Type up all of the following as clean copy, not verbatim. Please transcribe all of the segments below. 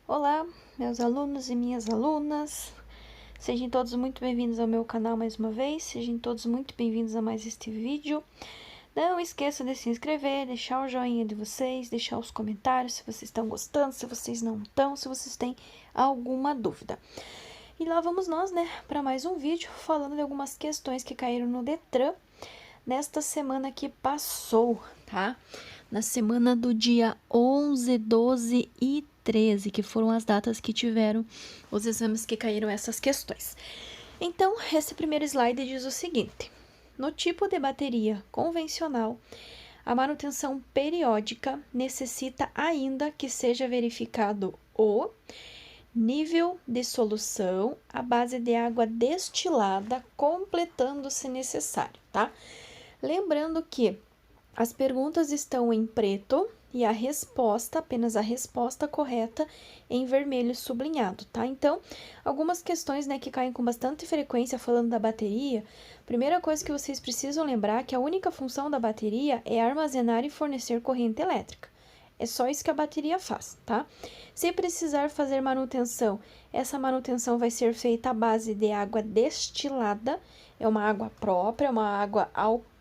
Olá, meus alunos e minhas alunas, sejam todos muito bem-vindos ao meu canal mais uma vez, sejam todos muito bem-vindos a mais este vídeo. Não esqueça de se inscrever, deixar o joinha de vocês, deixar os comentários se vocês estão gostando, se vocês não estão, se vocês têm alguma dúvida. E lá vamos nós, né, para mais um vídeo falando de algumas questões que caíram no Detran nesta semana que passou, tá? Na semana do dia 11, 12 e 13, que foram as datas que tiveram os exames que caíram essas questões. Então, esse primeiro slide diz o seguinte: no tipo de bateria convencional, a manutenção periódica necessita ainda que seja verificado o nível de solução à base de água destilada, completando se necessário, tá? Lembrando que as perguntas estão em preto e a resposta, apenas a resposta correta, em vermelho sublinhado, tá? Então, algumas questões, né, que caem com bastante frequência falando da bateria. Primeira coisa que vocês precisam lembrar é que a única função da bateria é armazenar e fornecer corrente elétrica. É só isso que a bateria faz, tá? Se precisar fazer manutenção, essa manutenção vai ser feita à base de água destilada, é uma água própria, uma água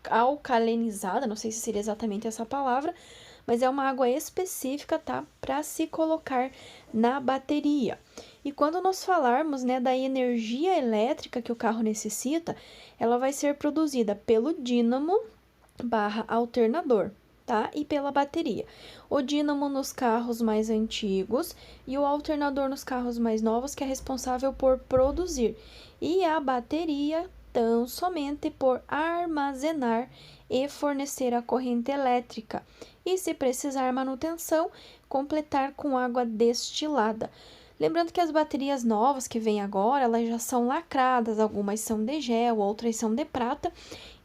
alcalinizada, não sei se seria exatamente essa palavra, mas é uma água específica, tá? Para se colocar na bateria. E quando nós falarmos, né, da energia elétrica que o carro necessita, ela vai ser produzida pelo dínamo barra alternador, tá? E pela bateria. O dínamo nos carros mais antigos e o alternador nos carros mais novos, que é responsável por produzir. E a bateria tão somente por armazenar e fornecer a corrente elétrica. E se precisar manutenção, completar com água destilada. Lembrando que as baterias novas que vêm agora, elas já são lacradas, algumas são de gel, outras são de prata,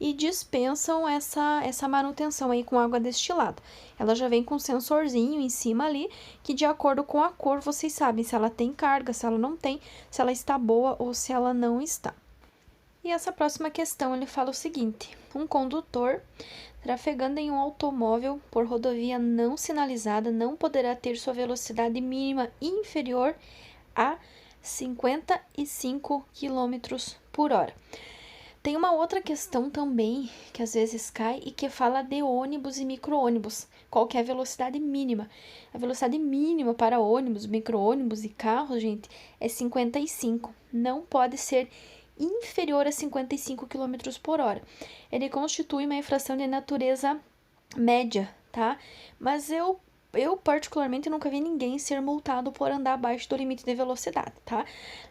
e dispensam essa manutenção aí com água destilada. Ela já vem com um sensorzinho em cima ali, que de acordo com a cor, vocês sabem se ela tem carga, se ela não tem, se ela está boa ou se ela não está. E essa próxima questão, ele fala o seguinte: um condutor trafegando em um automóvel por rodovia não sinalizada não poderá ter sua velocidade mínima inferior a 55 km por hora. Tem uma outra questão também que às vezes cai e que fala de ônibus e micro-ônibus. Qual que é a velocidade mínima? A velocidade mínima para ônibus, micro-ônibus e carros, gente, é 55. Não pode ser inferior a 55 km por hora. Ele constitui uma infração de natureza média, tá? Mas eu particularmente nunca vi ninguém ser multado por andar abaixo do limite de velocidade, tá?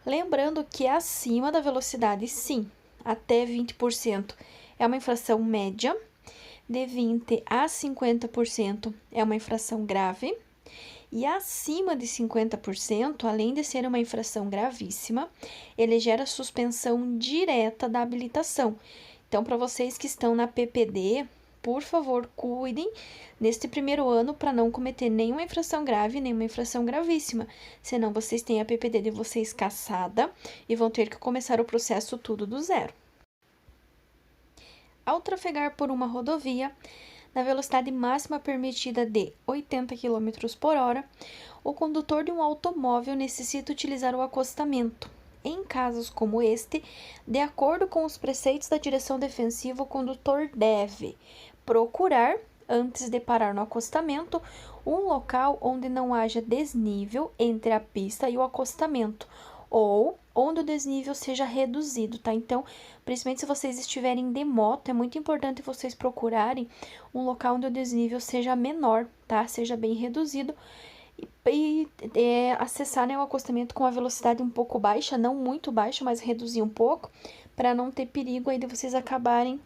Lembrando que acima da velocidade, sim, até 20% é uma infração média, de 20 a 50% é uma infração grave, e acima de 50%, além de ser uma infração gravíssima, ele gera suspensão direta da habilitação. Então, para vocês que estão na PPD, por favor, cuidem neste primeiro ano para não cometer nenhuma infração grave, nenhuma infração gravíssima. Senão, vocês têm a PPD de vocês cassada e vão ter que começar o processo tudo do zero. Ao trafegar por uma rodovia, na velocidade máxima permitida de 80 km por hora, o condutor de um automóvel necessita utilizar o acostamento. Em casos como este, de acordo com os preceitos da direção defensiva, o condutor deve procurar, antes de parar no acostamento, um local onde não haja desnível entre a pista e o acostamento, ou onde o desnível seja reduzido, tá? Então, principalmente se vocês estiverem de moto, é muito importante vocês procurarem um local onde o desnível seja menor, tá? Seja bem reduzido e acessar, né, o acostamento com a velocidade um pouco baixa, não muito baixa, mas reduzir um pouco, para não ter perigo aí de vocês acabarem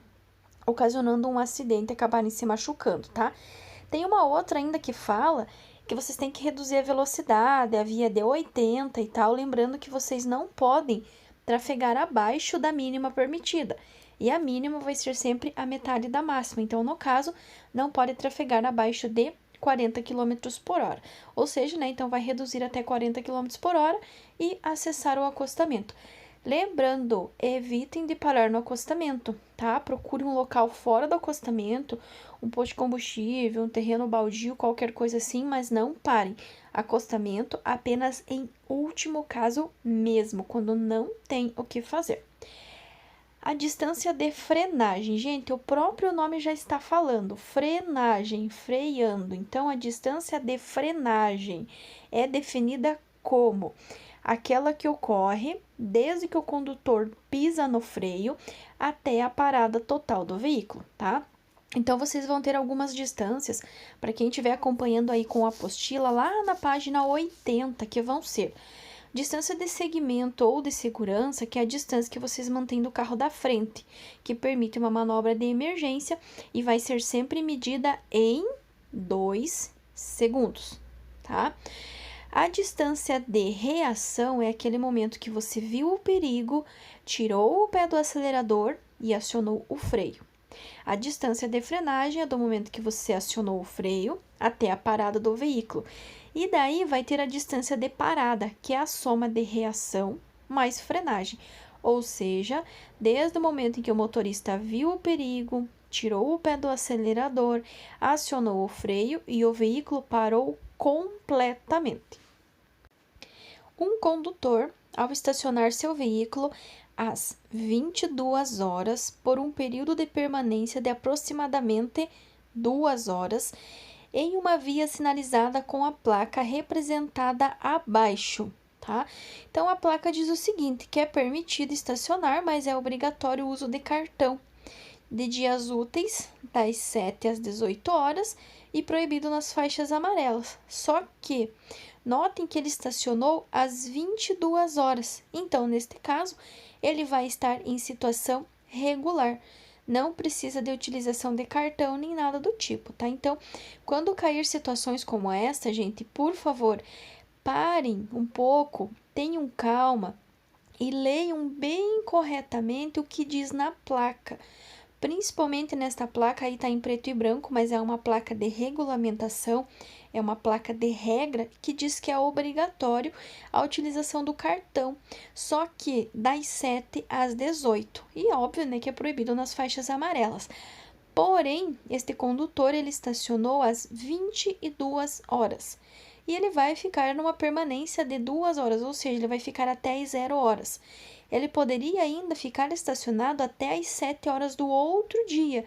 ocasionando um acidente, acabarem se machucando, tá? Tem uma outra ainda que fala que vocês têm que reduzir a velocidade, a via de 80 e tal, lembrando que vocês não podem trafegar abaixo da mínima permitida. E a mínima vai ser sempre a metade da máxima. Então, no caso, não pode trafegar abaixo de 40 km por hora. Ou seja, né, então vai reduzir até 40 km por hora e acessar o acostamento. Lembrando, evitem de parar no acostamento, tá? Procure um local fora do acostamento, um posto de combustível, um terreno baldio, qualquer coisa assim, mas não parem. Acostamento apenas em último caso mesmo, quando não tem o que fazer. A distância de frenagem, gente, o próprio nome já está falando, frenagem, freando. Então, a distância de frenagem é definida como aquela que ocorre desde que o condutor pisa no freio até a parada total do veículo, tá? Então, vocês vão ter algumas distâncias, para quem estiver acompanhando aí com a apostila, lá na página 80, que vão ser distância de segmento ou de segurança, que é a distância que vocês mantêm do carro da frente, que permite uma manobra de emergência e vai ser sempre medida em 2 segundos, tá? A distância de reação é aquele momento que você viu o perigo, tirou o pé do acelerador e acionou o freio. A distância de frenagem é do momento que você acionou o freio até a parada do veículo. E daí vai ter a distância de parada, que é a soma de reação mais frenagem. Ou seja, desde o momento em que o motorista viu o perigo, tirou o pé do acelerador, acionou o freio e o veículo parou completamente. Um condutor, ao estacionar seu veículo às 22 horas, por um período de permanência de aproximadamente 2 horas, em uma via sinalizada com a placa representada abaixo, tá? Então, a placa diz o seguinte, que é permitido estacionar, mas é obrigatório o uso de cartão de dias úteis, das 7 às 18 horas, e proibido nas faixas amarelas. Só que, notem que ele estacionou às 22 horas. Então, neste caso, ele vai estar em situação regular. Não precisa de utilização de cartão nem nada do tipo, tá? Então, quando cair situações como esta, gente, por favor, parem um pouco, tenham calma e leiam bem corretamente o que diz na placa. Principalmente nesta placa aí tá em preto e branco, mas é uma placa de regulamentação, é uma placa de regra que diz que é obrigatório a utilização do cartão, só que das 7 às 18. E óbvio, né, que é proibido nas faixas amarelas. Porém, este condutor, ele estacionou às 22 horas. E ele vai ficar numa permanência de 2 horas, ou seja, ele vai ficar até as 0 horas. Ele poderia ainda ficar estacionado até às 7 horas do outro dia,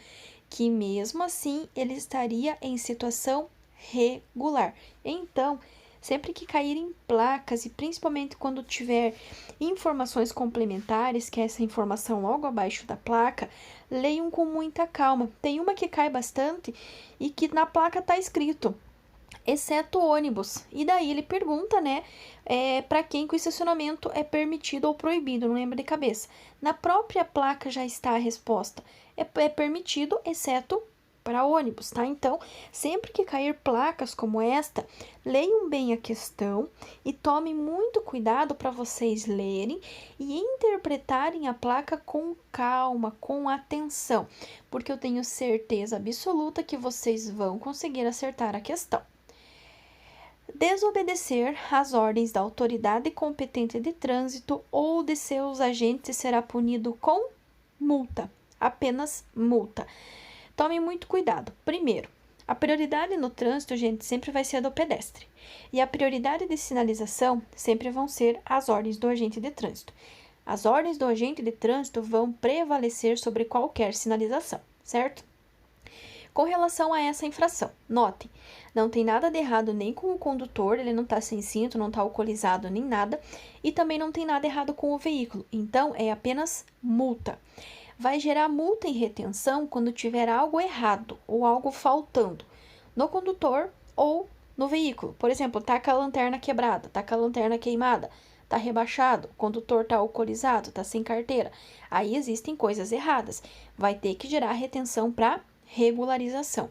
que mesmo assim ele estaria em situação regular. Então, sempre que caírem placas e principalmente quando tiver informações complementares, que é essa informação logo abaixo da placa, leiam com muita calma. Tem uma que cai bastante e que na placa está escrito exceto ônibus. E daí ele pergunta, né, para quem que o estacionamento é permitido ou proibido, não lembro de cabeça. Na própria placa já está a resposta. É permitido, exceto para ônibus, tá? Então, sempre que cair placas como esta, leiam bem a questão e tomem muito cuidado para vocês lerem e interpretarem a placa com calma, com atenção, porque eu tenho certeza absoluta que vocês vão conseguir acertar a questão. Desobedecer às ordens da autoridade competente de trânsito ou de seus agentes será punido com multa, apenas multa. Tome muito cuidado. Primeiro, a prioridade no trânsito, gente, sempre vai ser a do pedestre. E a prioridade de sinalização sempre vão ser as ordens do agente de trânsito. As ordens do agente de trânsito vão prevalecer sobre qualquer sinalização, certo? Com relação a essa infração, notem, não tem nada de errado nem com o condutor, ele não está sem cinto, não está alcoolizado nem nada, e também não tem nada errado com o veículo, então é apenas multa. Vai gerar multa em retenção quando tiver algo errado ou algo faltando no condutor ou no veículo. Por exemplo, tá com a lanterna quebrada, tá com a lanterna queimada, tá rebaixado, o condutor tá alcoolizado, tá sem carteira. Aí existem coisas erradas. Vai ter que gerar retenção para regularização.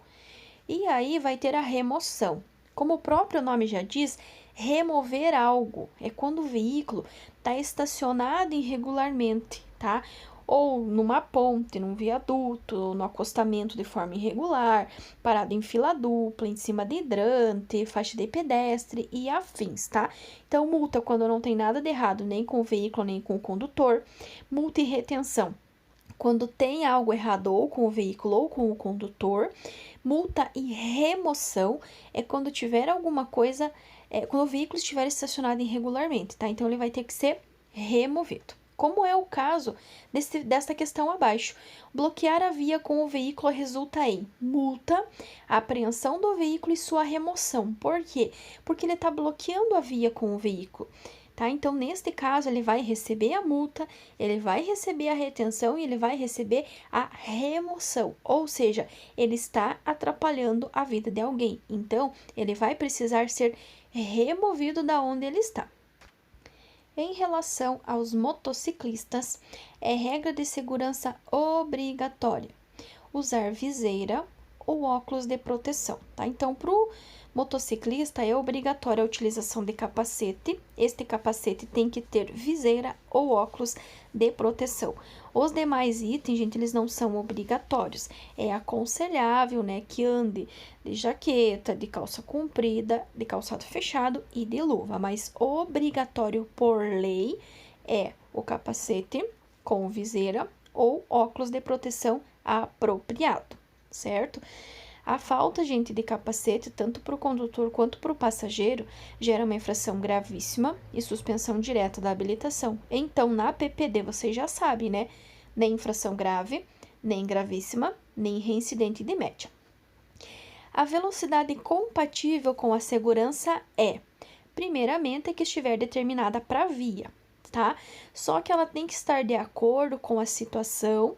E aí vai ter a remoção. Como o próprio nome já diz, remover algo é quando o veículo está estacionado irregularmente, tá? ou numa ponte, num viaduto, no acostamento de forma irregular, parado em fila dupla, em cima de hidrante, faixa de pedestre e afins, tá? Então, multa quando não tem nada de errado nem com o veículo, nem com o condutor. Multa e retenção quando tem algo errado ou com o veículo ou com o condutor. Multa e remoção é quando tiver alguma coisa, quando o veículo estiver estacionado irregularmente, tá? Então, ele vai ter que ser removido. Como é o caso desta questão abaixo. Bloquear a via com o veículo resulta em multa, apreensão do veículo e sua remoção. Por quê? Porque ele está bloqueando a via com o veículo. Tá? Então, neste caso, ele vai receber a multa, ele vai receber a retenção e ele vai receber a remoção. Ou seja, ele está atrapalhando a vida de alguém. Então, ele vai precisar ser removido da onde ele está. Em relação aos motociclistas, é regra de segurança obrigatória usar viseira ou óculos de proteção, tá? Então, para o motociclista é obrigatória a utilização de capacete. Este capacete tem que ter viseira ou óculos de proteção. Os demais itens, gente, eles não são obrigatórios. É aconselhável, né, que ande de jaqueta, de calça comprida, de calçado fechado e de luva. Mas obrigatório por lei é o capacete com viseira ou óculos de proteção apropriado, certo? A falta, gente, de capacete, tanto para o condutor quanto para o passageiro, gera uma infração gravíssima e suspensão direta da habilitação. Então, na PPD, vocês já sabem, né? Nem infração grave, nem gravíssima, nem reincidente de média. A velocidade compatível com a segurança é, primeiramente, que estiver determinada para a via, tá? Só que ela tem que estar de acordo com a situação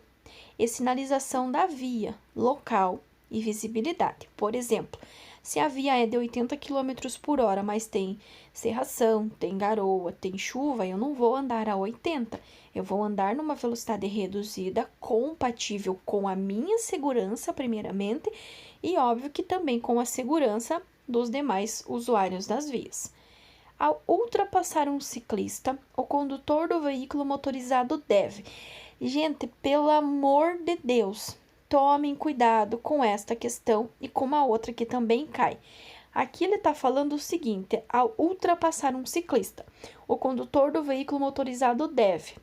e sinalização da via, local e visibilidade. Por exemplo, se a via é de 80 km por hora, mas tem cerração, tem garoa, tem chuva, eu não vou andar a 80. Eu vou andar numa velocidade reduzida, compatível com a minha segurança, primeiramente, e óbvio que também com a segurança dos demais usuários das vias. Ao ultrapassar um ciclista, o condutor do veículo motorizado deve... Gente, pelo amor de Deus, tomem cuidado com esta questão e com uma outra que também cai. Aqui ele está falando o seguinte: ao ultrapassar um ciclista, o condutor do veículo motorizado deve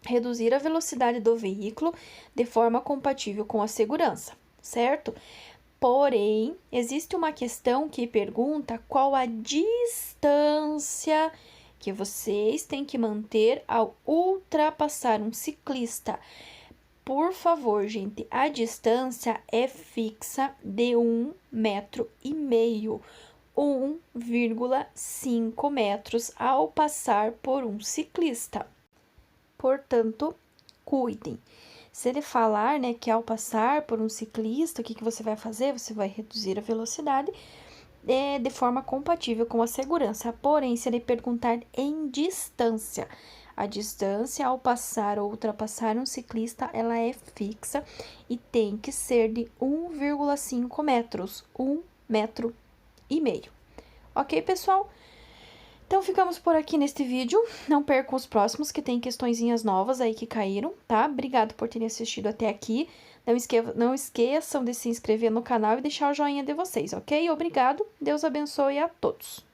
reduzir a velocidade do veículo de forma compatível com a segurança, certo? Porém, existe uma questão que pergunta qual a distância que vocês têm que manter ao ultrapassar um ciclista. Por favor, gente, a distância é fixa de 1,5 metro, 1,5 metros ao passar por um ciclista. Portanto, cuidem. Se ele falar, né, que ao passar por um ciclista, o que você vai fazer? Você vai reduzir a velocidade de forma compatível com a segurança. Porém, se ele perguntar em distância, a distância ao passar ou ultrapassar um ciclista, ela é fixa e tem que ser de 1,5 metros, 1,5 metros. Ok, pessoal? Então, ficamos por aqui neste vídeo. Não percam os próximos, que tem questõezinhas novas aí que caíram, tá? Obrigado por terem assistido até aqui. Não esqueçam de se inscrever no canal e deixar o joinha de vocês, ok? Obrigado. Deus abençoe a todos.